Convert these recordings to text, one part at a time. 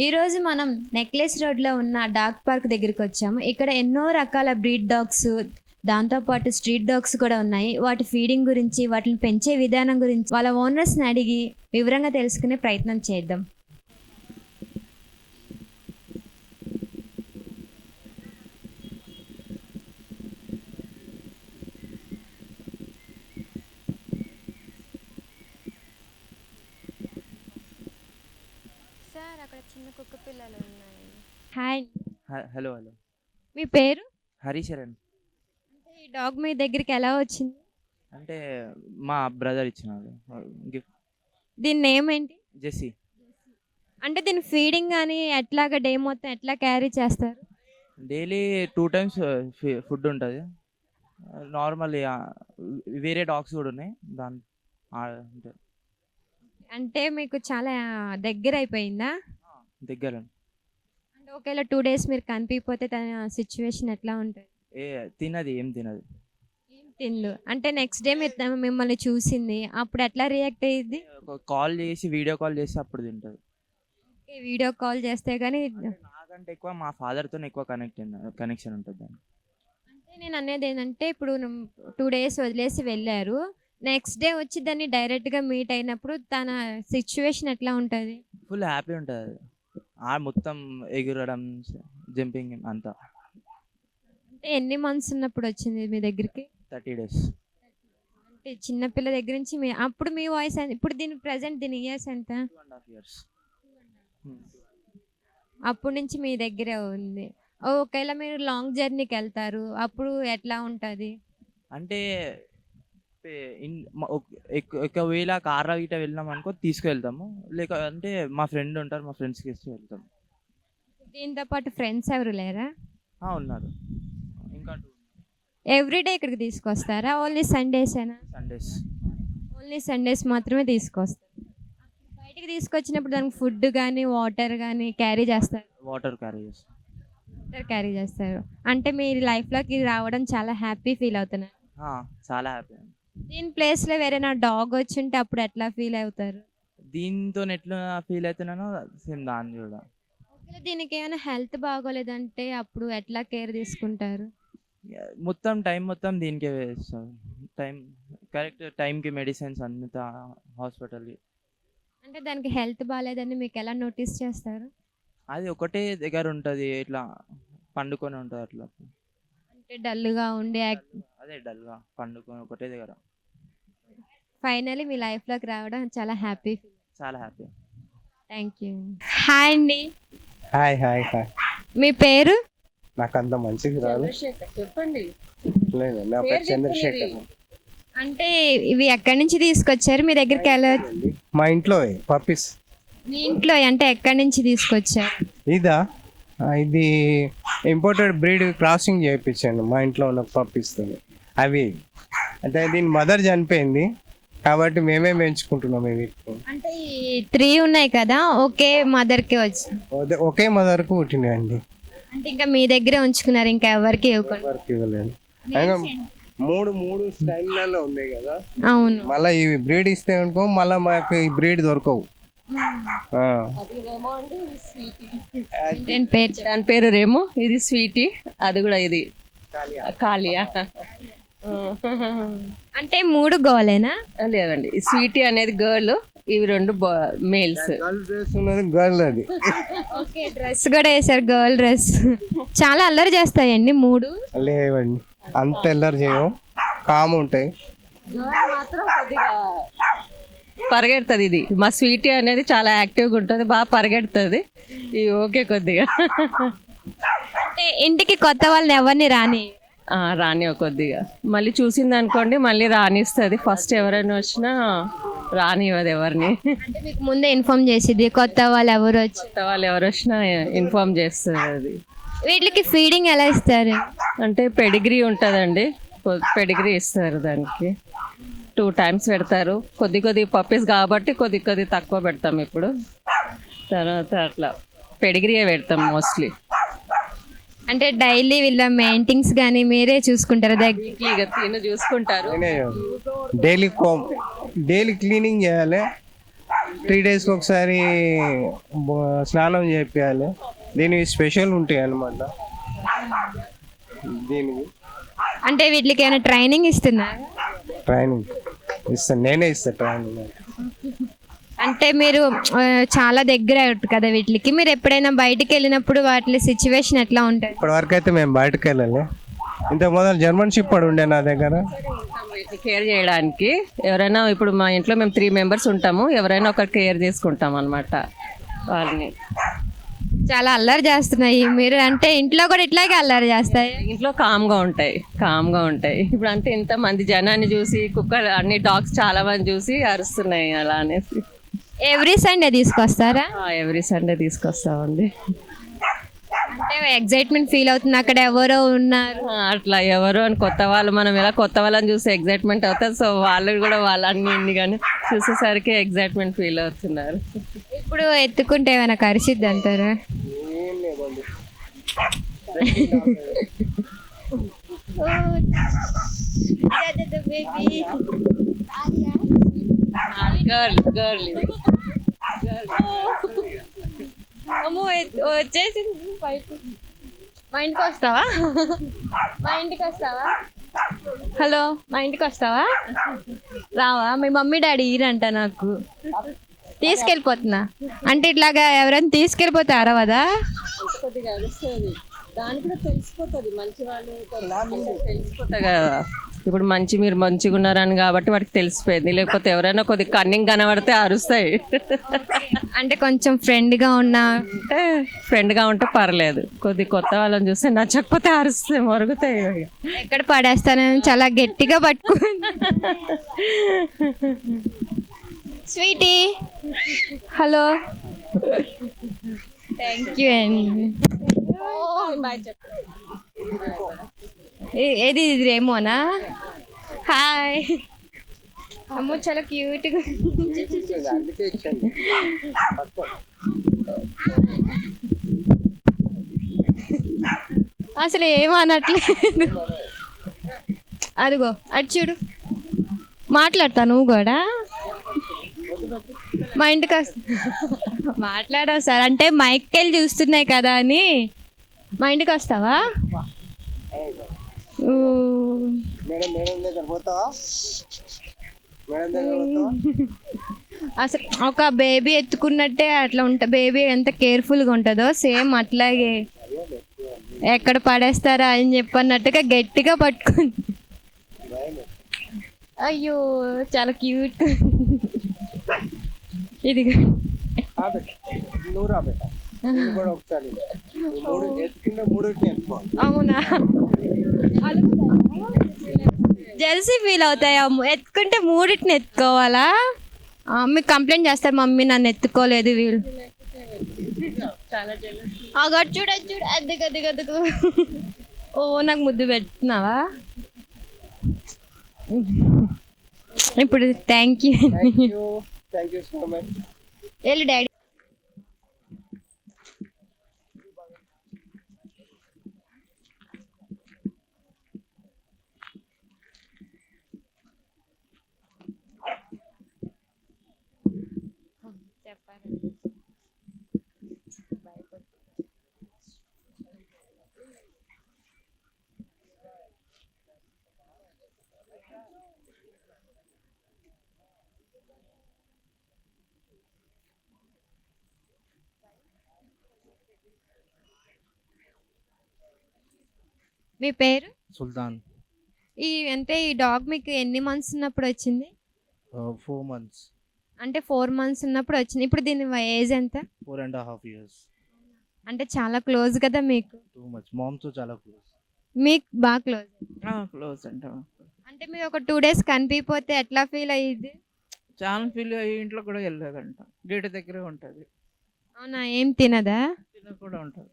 ఈరోజు మనం నెక్లెస్ రోడ్లో ఉన్న డాగ్ పార్క్ దగ్గరికి వచ్చాము. ఇక్కడ ఎన్నో రకాల బ్రీడ్ డాగ్స్, దాంతోపాటు స్ట్రీట్ డాగ్స్ కూడా ఉన్నాయి. వాటి ఫీడింగ్ గురించి, వాటిని పెంచే విధానం గురించి వాళ్ళ ఓనర్స్ని అడిగి వివరంగా తెలుసుకునే ప్రయత్నం చేద్దాం. సార్, అక్కడ చిన్న కుక్క పిల్లలు ఉన్నాయి. హాయ్. Hello hello. మీ పేరు? హరిశరణ్. అంటే ఈ డాగ్ మీ దగ్గరికి ఎలా వచ్చింది? అంటే మా బ్రదర్ ఇచ్చినాడు గిఫ్ట్. దీని నేమ్ ఏంటి? జెస్సీ. అంటే దీని ఫీడింగ్ కానీ ఎట్లాగా డే మొత్తం ఎట్లా క్యారీ చేస్తారు? డైలీ 2 times ఫుడ్ ఉంటుంది. నార్మల్ వేరే డాగ్స్ కూడా ఉన్నాయి దాని అంటే అంటే మీకు చాలా దగ్గర అయిపోయిందా? దగ్గర. అంటే ఒకవేళ 2 days మీరు కనిపించకపోతే తన సిచ్యువేషన్ ఎట్లా ఉంటుంది? ఏం తినదు. ఏం తిందు అంటే నెక్స్ట్ డే మీరు మిమ్మల్ని చూసింది అప్పుడు ఎట్లా రియాక్ట్ అయ్యింది? కాల్ చేసి వీడియో కాల్ చేసి అప్పుడు తింటుంది. వీడియో కాల్ చేస్తే కానీ నాకంటే ఎక్కువ మా ఫాదర్తో ఎక్కువ కనెక్షన్ ఉంటుంది దానికి. అంటే నేను అనేది ఏంటంటే ఇప్పుడు 2 days వదిలేసి వెళ్ళారు, నెక్స్ట్ డే వచ్చి దాన్ని డైరెక్ట్గా మీట్ అయినప్పుడు తన సిచ్యువేషన్ ఎట్లా ఉంటుంది? ఫుల్ హ్యాపీ ఉంటుంది. మొత్తం ఎగురడం, జంపింగ్ అంతా. అంటే ఎన్ని మంత్స్ ఉన్నప్పుడు వచ్చింది మీ దగ్గరికి? 30 days. అంటే చిన్నపిల్ల దగ్గర నుంచి అప్పుడు మీ వాయిస్ ఇప్పుడు దీని ప్రజెంట్ దీని ఇయర్స్ ఎంత? 2.5 years. అప్పటి నుంచి మీ దగ్గరే ఉంది. ఒకవేళ మీరు లాంగ్ జర్నీకి వెళ్తారు అప్పుడు ఎట్లా ఉంటుంది? అంటే ఒకవేళ కార్లో గిట్ట వెళ్ళినాం అనుకో తీసుకువెళ్తాము, లేక అంటే మా ఫ్రెండ్ ఉంటారు, మా ఫ్రెండ్స్కి ఇచ్చి వెళ్తాము. దీంతో పాటు ఫ్రెండ్స్ ఎవరు లేరా? ఉన్నారు, ఇంకా 2. ఎవ్రీడే ఇక్కడికి తీసుకొస్తారా? ఓన్లీ సండేసేనా? సండేస్. ఓన్లీ సండేస్ మాత్రమే తీసుకొస్తారు. బయటికి తీసుకొచ్చినప్పుడు దానికి ఫుడ్ కానీ వాటర్ కానీ క్యారీ చేస్తారు? వాటర్ క్యారీ చేస్తాం. వాటర్ క్యారీ చేస్తారు. అంటే మీరు లైఫ్లోకి రావడం చాలా హ్యాపీ ఫీల్ అవుతున్నారు? చాలా హ్యాపీ. దీని ప్లేస్లో వేరేనా డాగ్ వచ్చి ఉంటే అప్పుడు ఎట్లా ఫీల్ అవుతారు? దీంతో ఎట్లా ఫీల్ అవుతున్నానో సేమ్ దాన్ని కూడా. ఒకవేళ దీనికి ఏమైనా హెల్త్ బాగోలేదంటే అప్పుడు ఎట్లా కేర్ తీసుకుంటారు? టైం మొత్తం దీనికే వేస్తాం. కరెక్ట్ టైంకి మెడిసిన్స్ అంతా హాస్పిటల్కి. అంటే దానికి హెల్త్ బాగాలేదని మీకు ఎలా నోటీస్ చేస్తారు? అది ఒకటే దగ్గర ఉంటుంది, ఇట్లా పండుకొని ఉంటుంది అట్లా. అంటే డల్గా ఉండి అదే డల్గా పండుకొని ఒకటే దగ్గర. ఫైనలీ మీ లైఫ్లోకి రావడం చాలా హ్యాపీ. చాలా హ్యాపీ. Thank you. హాయ్ అండి. Hi hi hi. మీ పేరు? నాకు అంత మంచిది రాదు. చెప్పండి. లేదు, నా పేరు చంద్రశేఖర్. అంటే ఇవి ఎక్కడి నుంచి తీసుకొచ్చారు మీ దగ్గరికి? ఎలా? మా ఇంట్లో పప్పీస్. మీ ఇంట్లో అంటే ఎక్కడి నుంచి తీసుకొచ్చారు? ఇదా? ఇది ఇంపోర్టెడ్ బ్రీడ్ క్రాసింగ్ చేయించాను మా ఇంట్లో ఉన్న పప్పీస్తో. అవి అంటే దీని మదర్ చనిపోయింది కాబట్టి మేమే పెంచుకుంటున్నాం ఇవి. అంటే ఈ 3 ఉన్నాయి కదా, ఒకే మదర్కి వచ్చి ఒకే మదర్కు పుట్టినాయండి. అంటే ఇంకా మీ దగ్గరే ఉంచుకున్నారు, ఇంకా ఎవరికి ఇవ్వకుండా? ఎవరికి ఇవ్వలేదు. అయినా మూడు స్టైల్లలో ఉన్నాయి కదా. అవును. మళ్ళీ ఈ బ్రీడ్ ఇస్తే అనుకో మళ్ళీ మాకు ఈ బ్రీడ్ దొరకవు. దాని పేరు రేమో, ఇది స్వీటీ, అది కూడా ఇది కాలియా. అంటే 3 గోలేనా? లేదండి, స్వీటీ అనేది గర్ల్, ఇవి 2 మేల్స్. గర్ల్ అది. ఓకే, డ్రెస్ కూడా వేసారు, గర్ల్ డ్రెస్. చాలా అల్లరి చేస్తాయండి 3? లేవండి, అంత ఎల్లరి చేయవు, కాము ఉంటాయి. మాత్రం కొద్దిగా పరిగెడుతుంది. ఇది మా స్వీటీ అనేది చాలా యాక్టివ్గా ఉంటుంది, బాగా పరిగెడుతుంది. ఇది ఓకే కొద్దిగా. అంటే ఇంటికి కొత్త వాళ్ళని ఎవరిని రాని కొద్దిగా మళ్ళీ చూసింది అనుకోండి మళ్ళీ రానిస్తుంది. ఫస్ట్ ఎవరైనా వచ్చినా రానివ్వదు ఎవరిని. అంటే మీకు ముందే ఇన్ఫార్మ్ చేసిద్ది కొత్త వాళ్ళు ఎవరు వచ్చినా ఇన్ఫార్మ్ చేస్తుంది. అది వీటికి ఫీడింగ్ ఎలా ఇస్తారు? అంటే పెడిగ్రీ ఉంటుందండి, పెడిగ్రీ ఇస్తారు. దానికి 2 times పెడతారు. కొద్ది పప్పీస్ కాబట్టి కొద్ది తక్కువ పెడతాం ఇప్పుడు. తర్వాత అట్లా పెడిగ్రీయే పెడతాం మోస్ట్లీ. అంటే డైలీ వీళ్ళ మెయింటెన్స్ కానీ మీరే చూసుకుంటారు? దగ్గర చూసుకుంటారు. డైలీ క్లీనింగ్ చేయాలి, 3 డేస్కి ఒకసారి స్నానం చేయాలి. దీనికి స్పెషల్ ఉంటాయి అన్నమాట. దీనికి అంటే వీటికి ఏమైనా ట్రైనింగ్ ఇస్తున్నారా? ట్రైనింగ్ ఇస్తాను, నేనే ఇస్తాను ట్రైనింగ్. అంటే మీరు చాలా దగ్గర కదా వీటికి, మీరు ఎప్పుడైనా బయటికి వెళ్ళినప్పుడు వాటి సిచ్యువేషన్ ఎట్లా ఉంటుంది? ఇప్పటివరకు అయితే మేము బయటకు వెళ్ళాలి. ఇంతకు మొదలు జర్మన్ షెపర్డ్ ఉండే నా దగ్గర. కేర్ చేయడానికి ఎవరైనా, ఇప్పుడు మా ఇంట్లో మేము 3 మెంబర్స్ ఉంటాము, ఎవరైనా ఒకరు కేర్ చేసుకుంటాం అనమాట వాళ్ళని. చాలా అల్లరి చేస్తున్నాయి మీరు, అంటే ఇంట్లో కూడా ఇట్లాగే అల్లరి చేస్తాయి? ఇంట్లో కామ్గా ఉంటాయి. ఇప్పుడు అంటే ఇంత మంది జనాన్ని చూసి, కుక్కలు అన్ని డాగ్స్ చాలా మంది చూసి అరుస్తున్నాయి అలా అనేసి. ఎవ్రీ సండే తీసుకొస్తారా? ఎవ్రీ సండే తీసుకొస్తామండి. అంటే ఎగ్జైట్మెంట్ ఫీల్ అవుతుంది, అక్కడ ఎవరో ఉన్నారు అట్లా ఎవరు అని కొత్త వాళ్ళు, మనం ఎలా కొత్త వాళ్ళని చూసి ఎగ్జైట్మెంట్ అవుతుంది. సో వాళ్ళు కూడా వాళ్ళని ఇన్ని కానీ చూసేసరికి ఎగ్జైట్మెంట్ ఫీల్ అవుతున్నారు. ఇప్పుడు ఎత్తుకుంటే ఏమైనా కరిసిద్ది అంటారా? అమ్మో వచ్చేసింది పైపు. మా ఇంటికి వస్తావా? హలో, మా ఇంటికి వస్తావా? రావా? మీ మమ్మీ డాడీ ఈరంట నాకు, తీసుకెళ్ళిపోతున్నా. అంటే ఇట్లాగా ఎవరైనా తీసుకెళ్ళిపోతే అరవదా? కొద్దిగా అరుస్తుంది, దాని కూడా తెలిసిపోతుంది. మంచి వాళ్ళు తెలిసిపోతాయి కదా. ఇప్పుడు మీరు మంచిగా ఉన్నారని కాబట్టి వాటికి తెలిసిపోయింది. లేకపోతే ఎవరైనా కొద్దిగా కన్నింగ్ కనబడితే అరుస్తాయి. అంటే కొంచెం ఫ్రెండ్గా ఉంటే పర్లేదు. కొద్ది కొత్త వాళ్ళని చూస్తే నచ్చకపోతే అరుస్తాయి, మరుగుతాయి. ఎక్కడ పడేస్తానని చాలా గట్టిగా పట్టుకుని. స్వీటీ, హలో, థ్యాంక్ యూ అండి. ఏది ఇది రేమోనా? హాయ్. అమ్మో చాలా క్యూట్గా. అసలు ఏమనట్లేదు. అదిగో అటు చూడు, మాట్లాడతా నువ్వు కూడా. మా ఇంటికి మాట్లాడవు సార్, అంటే మైక్ వెళ్ళి చూస్తున్నాయి కదా అని. మా ఇంటికి వస్తావా? అసలు ఒక బేబీ ఎత్తుకున్నట్టే అట్లా బేబీ ఎంత కేర్ఫుల్గా ఉంటుందో సేమ్ అట్లాగే ఎక్కడ పడేస్తారా అని చెప్పన్నట్టుగా గట్టిగా పట్టుకుంది. అయ్యో చాలా క్యూట్. ఇది అవునా? జెల్సీ ఫీల్ అవుతాయి ఎత్తుకుంటే. 3 ఎత్తుకోవాలా? మీకు కంప్లైంట్ చేస్తారు, మమ్మీ నన్ను ఎత్తుకోలేదు వీళ్ళు. అగడు చూడు అద్దెకు. ఓ నాకు ముద్దు పెడుతున్నావా? ఇప్పుడు థ్యాంక్ యూ వెళ్ళు డాడీ. మీ పేరు? సుల్తాన్. ఈ డాగ్ మీకు ఎన్ని మంత్స్ ఉన్నప్పుడు వచ్చింది? 4 months. అంటే 4 months ఉన్నప్పుడు వచ్చింది. ఇప్పుడు దీని ఏజ్ ఎంత? 4.5 years. అంటే చాలా క్లోజ్ కదా మీకు? Too much. Momతో చాలా క్లోజ్. మీకు బాగా క్లోజ్? క్లోజ్ అంటావా? అంటే మీరు ఒక 2 days కనిపిపోతే ఎట్లా ఫీల్ అయ్యింది? చాలా ఫీల్ అయ్యి ఇంట్లో కూడా వెళ్ళలేదంట, గేట్ దగ్గరే ఉంటుంది. అవునా? ఏం తినదా? తిన కూడా ఉంటుంది.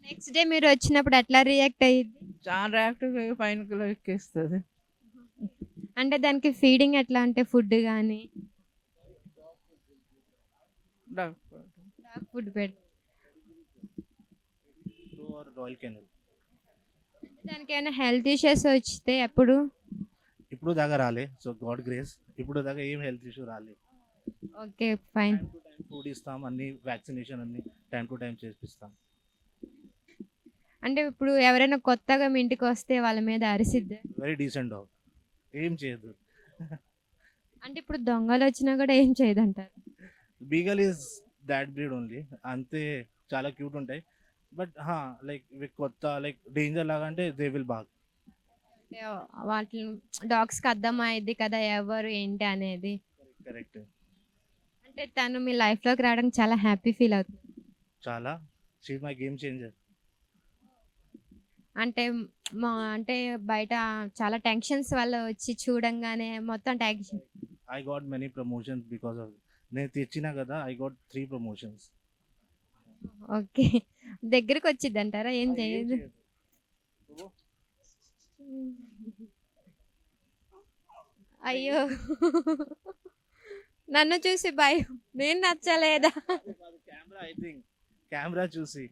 నెక్స్ట్ డే మీరు వచ్చినప్పుడు ఎట్లా రియాక్ట్ అయ్యింది? చాలా యాక్టివ్గా పైన ఎక్కేస్తుంది. అంటే దానికి ఫీడింగ్ ఎట్లా, అంటే ఫుడ్ కానీ డాగ్ ఫుడ్ పెడతారు? Royal Canin. దానికి ఏమైనా హెల్త్ ఇష్యూస్ వస్తే ఎప్పుడు? ఇప్పుడు దాకా రాలే. సో గాడ్ గ్రేస్ ఇప్పుడు దాకా ఏం హెల్త్ ఇష్యూ రాలే. Okay, fine. Time to time food ఇస్తాం, అన్ని వ్యాక్సినేషన్ అన్ని టైం టు టైం చేపిస్తాం. అంటే ఇప్పుడు ఎవరైనా కొత్తగా మీ ఇంటికి వస్తే వాళ్ళ మీద అరిసిద్దా? వెరీ డీసెంట్ డాగ్, ఏం చేయదు. అంటే ఇప్పుడు దొంగలు వచ్చినా కూడా ఏం చేయదంటారు? Beagle is that breed only, అంతే, చాలా క్యూట్ ఉంటాయి. బట్ లైక్ ఇవి కొత్త లైక్ డేంజర్ లాగా అంటే దే విల్ బాగ్. అంటే వాటి డాగ్స్కి అర్థమైంది కదా ఎవరు ఏంటి అనేది. కరెక్ట్. అంటే తను మీ లైఫ్లోకి రావడానికి చాలా హ్యాపీ ఫీల్ అవుతుంది. చాలా, షీ మై గేమ్ చేంజర్. అంటే అంటే బయట చాలా టెన్షన్స్ వల్ల వచ్చి చూడంగానే మొత్తం tension. I got many promotions because of, నేను తెచ్చినా కదా, ఐ గాట్ 3 ప్రమోషన్స్. ఓకే, దగ్గరికి వచ్చింది అంటారా? ఏం చేయదు. అయ్యో, నన్ను చూసి భయం, నేను నచ్చలేదా? కెమెరా, ఐ థింక్ కెమెరా చూసి.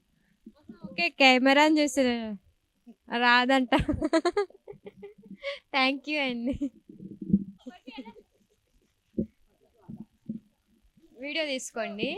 ఓకే, కెమెరాని చూసి రాదంట. థ్యాంక్ యూ అండి. వీడియో తీసుకోండి.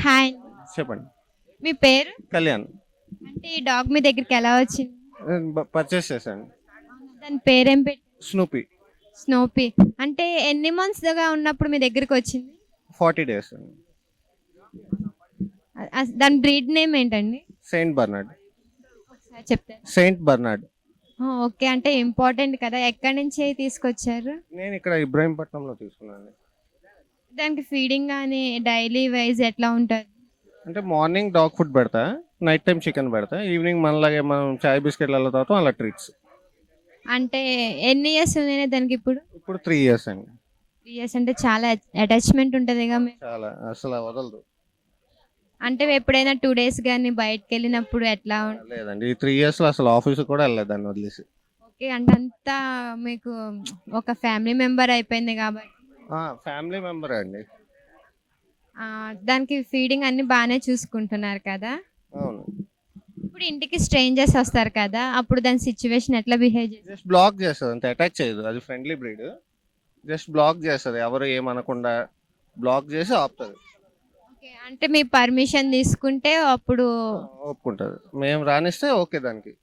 హాయ్, చెప్పండి. మీ పేరు? కళ్యాణ్. అంటే ఈ డాగ్ మీ దగ్గరికి ఎలా వచ్చింది? పర్చేస్ చేశాను. దాని పేరేం పెట్టి? స్నూపీ. స్నోపీ. అంటే ఎన్ని months గా ఉన్నప్పుడు మీ దగ్గరికి వచ్చింది? 40 days. దాని బ్రీడ్ నేమ్ ఏంటండి? Saint Barnard. ఒకసారి చెప్తారా? Saint Barnard. ఓకే, అంటే ఇంపార్టెంట్ కదా. ఎక్కడి నుంచి తీసుకొచ్చారు? నేను ఇక్కడ ఇబ్రాహీంపట్నంలో తీసుకున్నాను. దానికి ఫీడింగ్ కానీ డైలీ వైజ్ ఎట్లా ఉంటుంది? అంటే మార్నింగ్ డాగ్ ఫుడ్ పెడతా, నైట్ టైం చికెన్ పెడతా, ఈవినింగ్ మనలాగే మనం చాయ్ బిస్కెట్లలో తాగుతాం, అలా ట్రీట్స్. అంటే ఎన్ని ఇయర్స్ ఉన్నాయి దానికి ఇప్పుడు? ఇప్పుడు 3 years అండి. 3 years అంటే చాలా అటాచ్మెంట్ ఉంటుంది కదా మీకు? చాలా, అసలు వదలదు. అంటే ఎప్పుడైనా 2 days కానీ బయటకు వెళ్ళినప్పుడు ఎట్లా లేదండి, ఈ 3 years లో అసలు ఆఫీస్ కూడా వెళ్ళలేదు దాన్ని వదిలేసి. ఓకే, అంటే అంతా మీకు ఒక ఫ్యామిలీ మెంబర్ అయిపోయింది కాబట్టి. ఫ్యామిలీ మెంబర్ అండి. దానికి ఫీడింగ్ అన్ని బాగానే చూసుకుంటున్నారు కదా? అవును. ఇప్పుడు ఇంటికి స్ట్రేంజర్స్ వస్తారు కదా, అప్పుడు దాని సిచ్యువేషన్ ఎట్లా బిహేవ్ చేస్తుంది? జస్ట్ బ్లాక్ చేస్తుంది అంతే, అటాక్ చేయదు. అది ఫ్రెండ్లీ బ్రీడ్. జస్ట్ బ్లాక్ చేస్తుంది, ఎవరు ఏమనకుండా బ్లాక్ చేసి ఆపుతుంది. ఓకే, అంటే మీ పర్మిషన్ తీసుకుంటే అప్పుడు ఒప్పుకుంటుంది, మేము రానిస్తే ఓకే. దానికి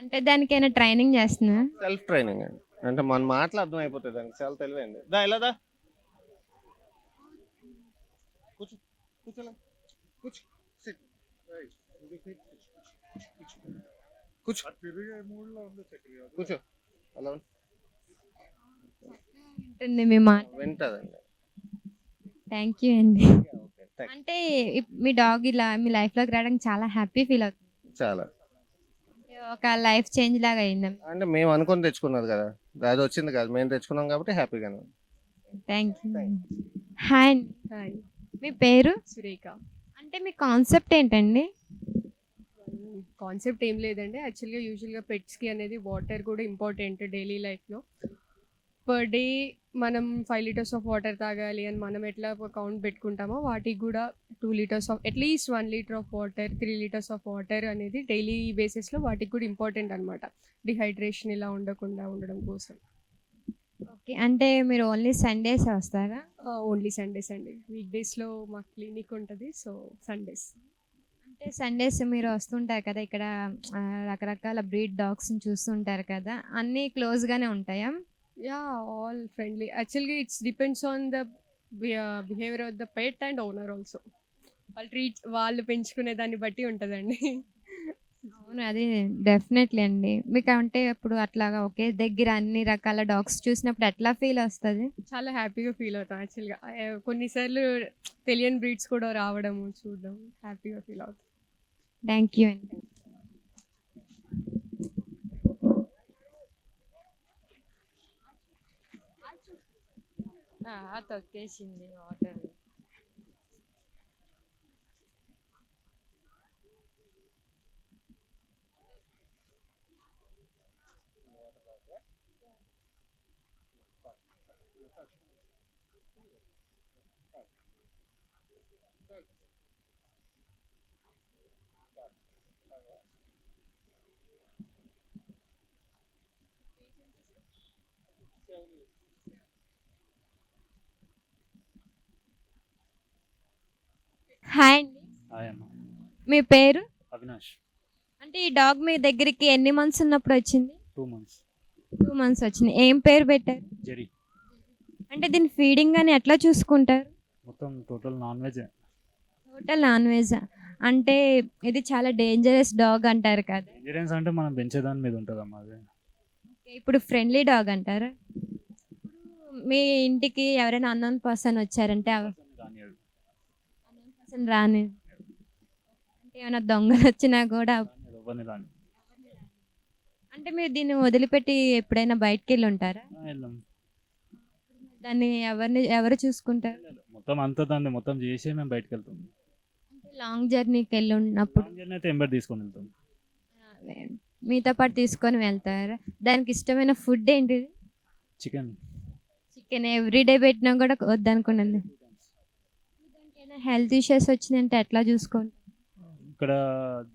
అంటే దానికైనా ట్రైనింగ్ చేస్తున్నా? సెల్ఫ్ ట్రైనింగ్ అండి. అంటే మన మాటలు అర్థం అయిపోతుంది దానికి, చాలా తెలివైంది. దా ఇలా దా, కూర్చో, కూర్చోలే, కూర్చో, sit. కూర్చో, కూర్చో, అలా ఉంటుంది మీ మాట. వింటదండి. థ్యాంక్ యూ అండి. Okay, thanks. అంటే మీ డాగ్ ఇలా మీ లైఫ్లోకి రావడానికి చాలా హ్యాపీ ఫీల్ అవుతుంది. చాలా, ఒక లైఫ్ చేంజ్ లాగా అయిందా? అంటే మేము అనుకొని తెచ్చుకున్నది కదా, అది వచ్చింది కదా, మేము తెచ్చుకున్నాం కాబట్టి హ్యాపీగానే ఉంది. Thank you. హాయ్ అండి, హాయ్, మీ పేరు? సురేఖ. అంటే మీ కాన్సెప్ట్ ఏంటండి? కాన్సెప్ట్ ఏం లేదండి, యాక్చువల్గా యూజువల్గా పెట్స్కి అనేది వాటర్ కూడా ఇంపార్టెంట్ డైలీ లైఫ్లో. పర్ డే మనం 5 liters ఆఫ్ వాటర్ తాగాలి అని మనం ఎట్లా కౌంట్ పెట్టుకుంటామో వాటికి కూడా 2 liters of at least 1 liter of water, 3 liters of water అనేది డైలీ బేసిస్లో వాటికి కూడా ఇంపార్టెంట్ అనమాట, డిహైడ్రేషన్ ఇలా ఉండకుండా ఉండడం కోసం. ఓకే, అంటే మీరు ఓన్లీ సండేస్ వస్తారా? ఓన్లీ సండేస్ అండి, వీక్ డేస్లో మాకు క్లినిక్ ఉంటుంది, సో సండేస్. అంటే సండేస్ మీరు వస్తుంటారు కదా ఇక్కడ, రకరకాల బ్రీడ్ డాగ్స్ని చూస్తుంటారు కదా, అన్నీ క్లోజ్గానే ఉంటాయా? Yeah, all friendly. యాక్చువల్గా it's depends on the behaviour of the pet and owner also. వాళ్ళు పెంచుకునే దాన్ని బట్టి ఉంటుందండి. అవును, అది డెఫినెట్లీ అండి. మీకు అంటే ఇప్పుడు అట్లాగా ఒకే దగ్గర అన్ని రకాల డాగ్స్ చూసినప్పుడు ఎట్లా ఫీల్ వస్తుంది? చాలా హ్యాపీగా ఫీల్ అవుతాం యాక్చువల్గా. కొన్నిసార్లు తెలియని బ్రీడ్స్ కూడా రావడము చూడడం హ్యాపీగా ఫీల్ అవుతాం. థ్యాంక్ యూ అండి. తొక్కేసింది వాటర్. హాయ్ అండి, హాయ్ అమ్మ. మీ పేరు? అవినాష్. అంటే ఈ డాగ్ మీ దగ్గరికి ఎన్ని మంత్స్ ఉన్నప్పుడు వచ్చింది? 2 months. 2 మంత్స్ వచ్చింది. ఏం పేరు పెట్టారు? జెరీ. అంటే దీని ఫీడింగ్ అని ఎట్లా చూసుకుంటారు? మొత్తం total non veg. Total non veg. అంటే ఇది చాలా డేంజరస్ డాగ్ అంటారు కదా. ఇంజరీన్స్ అంటే మనం పెంచేదాని మీద ఉంటుందమ్మా అది. ఇప్పుడు ఫ్రెండ్లీ డాగ్ అంటారా? మీ ఇంటికి ఎవరైనా అన్నోన్ పర్సన్ వచ్చారంటే రానియదు. అన్నోన్ పర్సన్ రాని, అంటే ఏమైనా దొంగలు వచ్చినా కూడా ఎవరిని రాని. అంటే మీరు దీన్ని వదిలిపెట్టి ఎప్పుడైనా బయటికి వెళ్ళి ఉంటారా? వెళ్దాం. దాన్ని ఎవరు చూసుకుంటారు? మొత్తం అంతా దాన్ని మొత్తం చేసి మేము బయటకు వెళ్తాం. అంటే లాంగ్ జర్నీకి వెళ్ళి ఉన్నప్పుడు జర్నీ అయితే ఎంబర్ తీసుకొని వెళ్తాం. మీతో పాటు తీసుకొని వెళ్తారా? దానికి ఇష్టమైన ఫుడ్ ఏంటిది? చికెన్. చికెన్ ఎవ్రీడే పెట్టినా కూడా వద్దనుకున్నది. దానికైనా హెల్త్ ఇష్యూస్ వచ్చిందంటే ఎట్లా చూసుకోండి? ఇక్కడ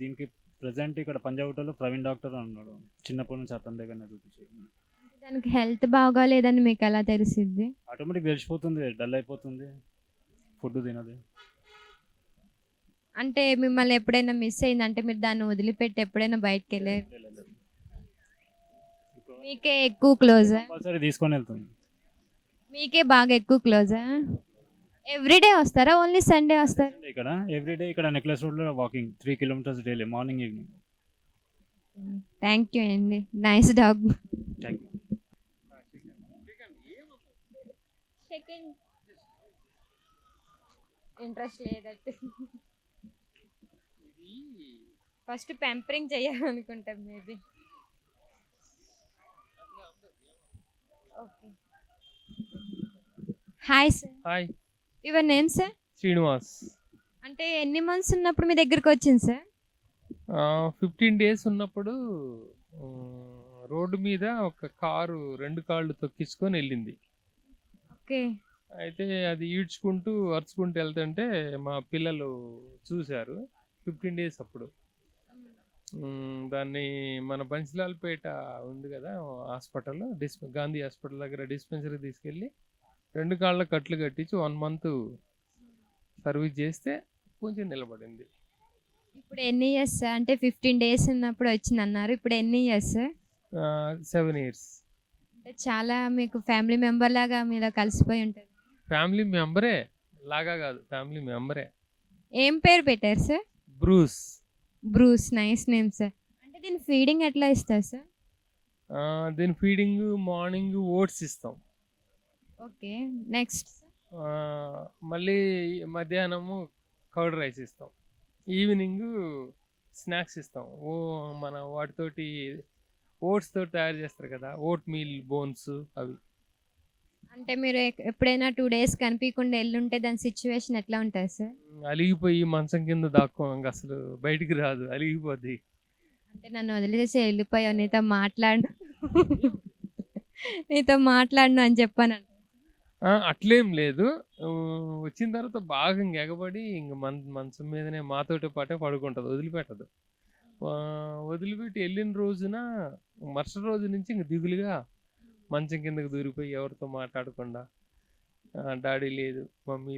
దీనికి ప్రజెంట్ ఇక్కడ పంజాగుట్టలో ప్రవీణ్ డాక్టర్ అన్నాడు. చిన్నప్పటి నుంచి అతని దగ్గర చూపించి దానికి హెల్త్ బాగోలేదని మీకు ఎలా తెలిసిద్ది? ఆటోమేటిక్ తెలిసిపోతుంది, డల్ అయిపోతుంది, ఫుడ్ తినదు. అంటే మిమ్మల్ని ఎప్పుడైనా మిస్ అయిందంటే మీరు దాన్ని వదిలిపెట్టి ఎప్పుడైనా బయటకు వెళ్ళారు? మీకే ఎక్కువ క్లోజా? కంపల్సరీ తీసుకొని వెళ్తుంది. మీకే బాగా ఎక్కువ క్లోజా? ఎవ్రీడే వస్తారా, ఓన్లీ సండే వస్తారా? ఇక్కడ ఎవ్రీడే ఇక్కడ నెక్లెస్ రోడ్లో walking 3 kilometers daily, morning evening. Thank you అండి, nice dog. Thank you. Interest లేదట్టు. ఫస్ట్ పెంపరింగ్ చేయాలనుకుంటాం maybe. Okay. Hi sir. Hi, your name sir? Srinivas. అంటే ఎన్ని మంత్స్ ఉన్నప్పుడు మీ దగ్గరికి వచ్చింది సార్? 15 days ఉన్నప్పుడు రోడ్డు మీద ఒక కారు 2 కాళ్ళు తొక్కించుకొని వెళ్ళింది. ఓకే. అయితే అది ఈడ్చుకుంటూ అరుచుకుంటూ వెళ్తుంటే మా పిల్లలు చూశారు. 15 days అప్పుడు. దాన్ని మన బంచిలాల్పేట ఉంది కదా హాస్పిటల్, గాంధీ హాస్పిటల్ దగ్గర డిస్పెన్సరీ తీసుకెళ్ళి 2 కాళ్ళ కట్లు కట్టించి 1 month సర్వీస్ చేస్తే కొంచెం నిలబడింది. ఇప్పుడు ఎన్ని ఇయర్స్ సార్? అంటే 15 days ఉన్నప్పుడు వచ్చింది అన్నారు, ఇప్పుడు ఎన్ని ఇయర్స్ సార్? 7 years. అంటే చాలా మీకు ఫ్యామిలీ మెంబర్ లాగా మీలో కలిసిపోయి ఉంటుంది. ఫ్యామిలీ మెంబరే లాగా కాదు, ఫ్యామిలీ మెంబరే. ఏం పేరు పెట్టారు sir? Bruce. Bruce, nice name sir. అంటే దీని ఫీడింగ్ ఎట్లా ఇస్తారు సార్? దీని ఫీడింగ్ మార్నింగ్ ఓట్స్ ఇస్తాం. ఓకే, నెక్స్ట్ మళ్ళీ మధ్యాహ్నము కర్డ్ రైస్ ఇస్తాం. ఈవినింగ్ స్నాక్స్ ఇస్తాం. మన వాటితోటి ఓట్స్ తోటి తయారు చేస్తారు కదా, ఓట్ మీల్ బోన్స్ అవి. అంటే మీరు ఎప్పుడైనా 2 days కనిపించకుండా వెళ్ళుంటే దాని సిచ్యువేషన్ ఎట్లా ఉంటుంది సార్? అలిగిపోయి మంచం కింద దాక్కో, ఇంకా అసలు బయటికి రాదు, అలిగిపోద్ది. అంటే నన్ను వదిలేసి వెళ్ళిపోయావు, నీతో మాట్లాడను అని చెప్పాను. అట్లేం లేదు. వచ్చిన తర్వాత బాగా ఎగబడి ఇంక మంచం మీదనే మాతోటి పాటే పడుకుంటుంది, వదిలిపెట్టదు. వదిలిపెట్టి వెళ్ళిన రోజున మరుసటి రోజు నుంచి ఇంక దిగులుగా మంచం కిందకి దూరిపోయి ఎవరితో మాట్లాడకుండా డాడీ లేదు, మమ్మీ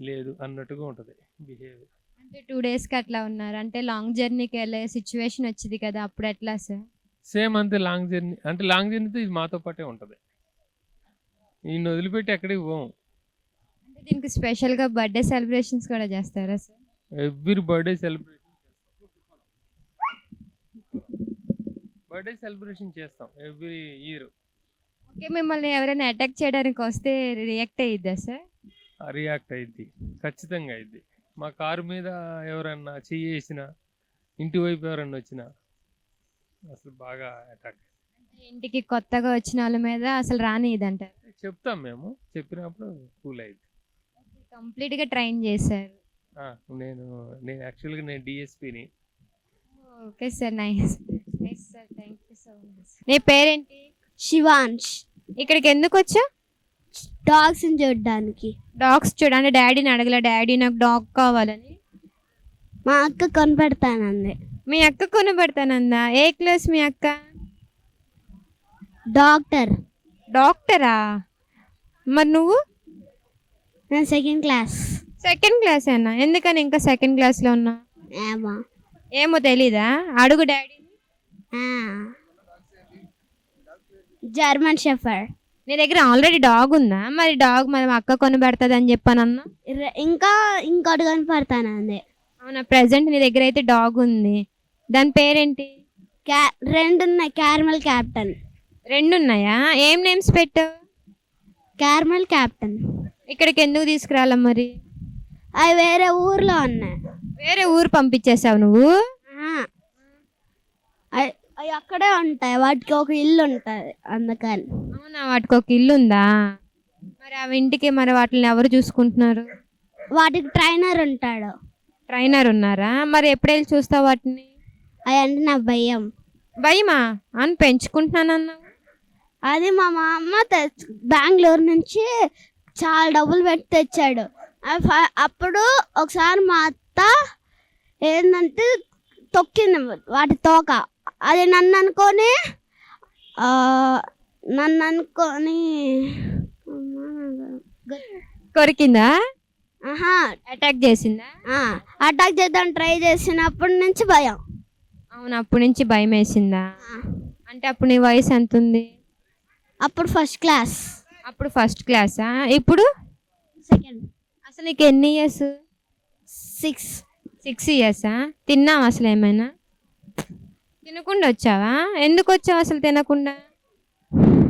లేదు అన్నట్టుగా ఉంటుంది బిహేవియర్. అంటే 2 daysకి అట్లా ఉన్నారు. అంటే లాంగ్ జర్నీకి వెళ్ళే సిచ్యువేషన్ వచ్చింది కదా, అప్పుడు ఎట్లా సార్? సేమ్ అంతే. లాంగ్ జర్నీ అంటే లాంగ్ జర్నీతో ఇది మాతో పాటే ఉంటుంది. ఈయన వదిలిపెట్టి ఎక్కడికి పోం. అంటే దీనికి స్పెషల్గా బర్త్డే సెలబ్రేషన్స్ కూడా చేస్తారా సార్? ఎవ్రీ బర్త్డే సెలబ్రేషన్ చేస్తాం ఎవ్రీ ఇయర్. ఓకే, మిమ్మల్ని ఎవరైనా అటాక్ చేయడానికి వస్తే రియాక్ట్ అయ్యిద్దా సార్? రియాక్ట్ అయింది, ఖచ్చితంగా అయింది. మా కారు మీద ఎవరన్నా చేసినా, ఇంటి వైపు ఎవరన్నా వచ్చినా అసలు బాగా అటాక్. ఇంటికి కొత్తగా వచ్చిన వాళ్ళ మీద అసలు రానిదంటారు. చెప్తాం మేము, చెప్పినప్పుడు కూల్ అయింది. కంప్లీట్గా ట్రైన్ చేశారు. నేను యాక్చువల్గా నేను డిఎస్పీని. Okay sir, nice sir, thank you so much. నీ పేరేంటి? శివాంష్. ఇక్కడికి ఎందుకు వచ్చా? డాగ్స్ని చూడడానికి. డాగ్స్ చూడండి, డాడీని అడగలే డాడీ నాకు డాగ్ కావాలని? మా అక్క కొనిపెడతానంది. మీ అక్క కొనబెడతానందా? ఏ క్లాస్ మీ అక్క? డాక్టర్. డాక్టరా? మరి నువ్వు? నేను సెకండ్ క్లాస్. సెకండ్ క్లాస్ ఏనా? ఎందుకని ఇంకా సెకండ్ క్లాస్లో ఉన్నా? ఏమో. ఏమో తెలీదా? అడుగు డాడీ. German shepherd. నీ దగ్గర ఆల్రెడీ డాగ్ ఉందా? మరి డాగ్ మరి అక్క కొనబెడతాది అని చెప్పానన్నా. ఇంకా ఇంకోటి కొనిపెడతానంది. అవునా? ప్రెసెంట్ నీ దగ్గర అయితే డాగ్ ఉంది, దాని పేరేంటి? రెండు ఉన్నాయి. Caramel captain. రెండు ఉన్నాయా? ఏం నేమ్స్ పెట్టావు? Caramel captain. ఇక్కడికి ఎందుకు తీసుకురాలా మరి? అవి వేరే ఊర్లో ఉన్నాయి. వేరే ఊరు పంపించేసావు నువ్వు? అవి అక్కడే ఉంటాయి, వాటికి ఒక ఇల్లు ఉంటుంది అందుకని. అవునా? వాటికి ఒక ఇల్లు ఉందా? మరి ఆ ఇంటికి మరి వాటిని ఎవరు చూసుకుంటున్నారు? వాటికి ట్రైనర్ ఉంటాడు. ట్రైనర్ ఉన్నారా? మరి ఎప్పుడు వెళ్ళి చూస్తావు వాటిని? అవి అంటే నా భయం. భయమా? అని పెంచుకుంటున్నానన్నావు. అది మా మామ బెంగళూరు నుంచి చాలా డబ్బులు పెట్టి తెచ్చాడు. అప్పుడు ఒకసారి మా అత్త ఏంటంటే తొక్కింది వాటి తోక. అది నన్ను అనుకొని కొరికిందా? ఆహా, అటాక్ చేసిందా? అటాక్ చేద్దాం ట్రై చేసినప్పటి నుంచి భయం. అవును, అప్పటి నుంచి భయం వేసిందా? అంటే అప్పుడు నీ వయసు ఎంత ఉంది? అప్పుడు ఫస్ట్ క్లాస్. అప్పుడు ఫస్ట్ క్లాసా? ఇప్పుడు సెకండ్. అసలు నీకు ఎన్ని ఇయర్స్? 6. 6 ఇయర్సా? తిన్నావా అసలు ఏమైనా? తినకుండా వచ్చావా? ఎందుకు వచ్చావు అసలు తినకుండా?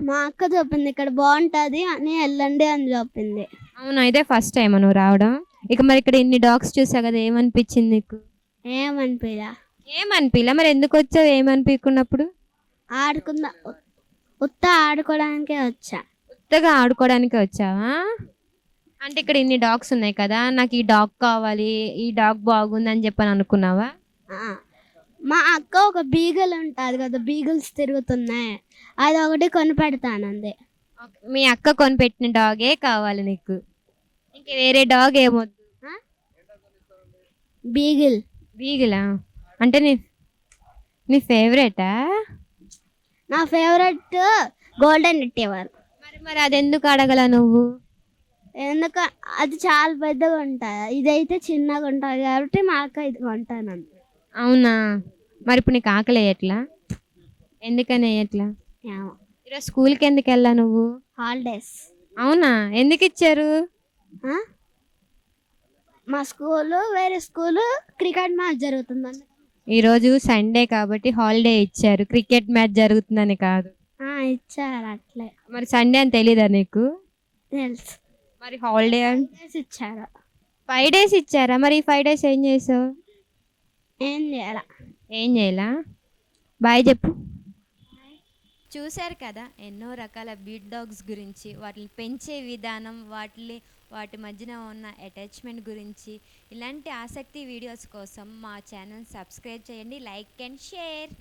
మా అక్క చెప్పింది ఇక్కడ బాగుంటుంది అని వెళ్ళండి అని చెప్పింది. అవునా? ఇదే ఫస్ట్ టైం నువ్వు రావడం? ఇక మరి ఇక్కడ ఇన్ని డాగ్స్ చూసావు కదా, ఏమనిపించింది నీకు? ఏమనిపించా. ఏమనిపించలే? మరి ఎందుకు వచ్చావు ఏమనిపించుకున్నప్పుడు? ఆడుకుందా, ఆడుకోవడానికే వచ్చా. ఉత్తగా ఆడుకోవడానికే వచ్చావా? అంటే ఇక్కడ ఇన్ని డాగ్స్ ఉన్నాయి కదా, నాకు ఈ డాగ్ కావాలి, ఈ డాగ్ బాగుంది అని చెప్పని అనుకున్నావా? మా అక్క ఒక బీగల్ ఉంటుంది కదా, బీగల్స్ తిరుగుతున్నాయి, అది ఒకటి కొనిపెడతానంది. మీ అక్క కొనిపెట్టిన డాగే కావాలి నీకు? ఇంక వేరే డాగ్ ఏమొద్దు? బీగిల్. బీగిలా? అంటే నీ ఫేవరెటా? నా ఫేవరెట్ గోల్డెన్ రిట్రీవర్. మరి అది ఎందుకు అడగల నువ్వు? ఎందుకు, అది చాలా పెద్దగా ఉంటుంది, ఇదైతే చిన్నగా ఉంటుంది కాబట్టి మా అక్క ఇది కొంటాను. అవునా? మరి ఇప్పుడు నీకు ఆకలి వేయట్లా? ఎందుకని వేయట్లా? ఈరోజు స్కూల్కి ఎందుకు వెళ్ళా నువ్వు? హాలిడేస్. అవునా? ఎందుకు ఇచ్చారు? మా స్కూలు వేరే స్కూలు క్రికెట్ మ్యాచ్ జరుగుతుందండి. ఈరోజు సండే కాబట్టి హాలిడే ఇచ్చారు, క్రికెట్ మ్యాచ్ జరుగుతుందని కాదు. ఇచ్చారు అట్లే. మరి సండే అని తెలీదా నీకు? తెలుసు. మరి హాలిడే ఇచ్చారు. 5 days ఇచ్చారా? మరి ఈ 5 days ఏం చేసావు? ఏం చేయాలా? ఏం చేయాలా? బాయ్ చెప్పు. చూశారు కదా ఎన్నో రకాల బీట్ డాగ్స్ గురించి, వాటిని పెంచే విధానం, వాటి మధ్యన ఉన్న అటాచ్మెంట్ గురించి. ఇలాంటి ఆసక్తి వీడియోస్ కోసం మా ఛానల్ సబ్స్క్రైబ్ చేయండి, లైక్ అండ్ షేర్.